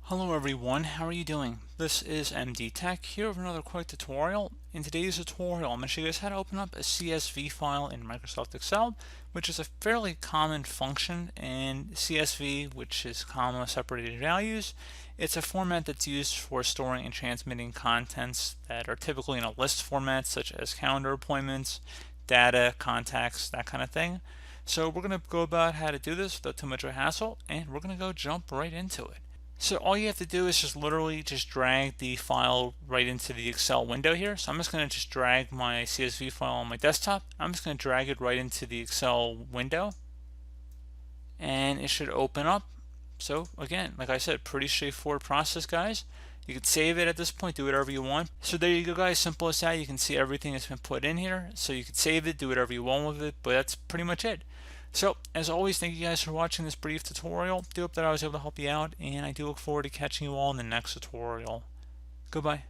Hello everyone, how are you doing? This is MD Tech here with another quick tutorial. In today's tutorial, I'm going to show you guys how to open up a CSV file in Microsoft Excel, which is a fairly common function in CSV, which is comma separated values. It's a format that's used for storing and transmitting contents that are typically in a list format, such as calendar appointments, data, contacts, that kind of thing. So we're going to go about how to do this without too much of a hassle, and we're going to go jump right into it. So all you have to do is just literally just drag the file right into the Excel window here. So I'm just going to just drag my CSV file on my desktop. I'm just going to drag it right into the Excel window and it should open up. So again, like I said, pretty straightforward process, guys. You could save it at this point, do whatever you want. So there you go, guys, simple as that. You can see everything that's been put in here. So you could save it, do whatever you want with it, but that's pretty much it. So, as always, thank you guys for watching this brief tutorial. I do hope that I was able to help you out, and I do look forward to catching you all in the next tutorial. Goodbye.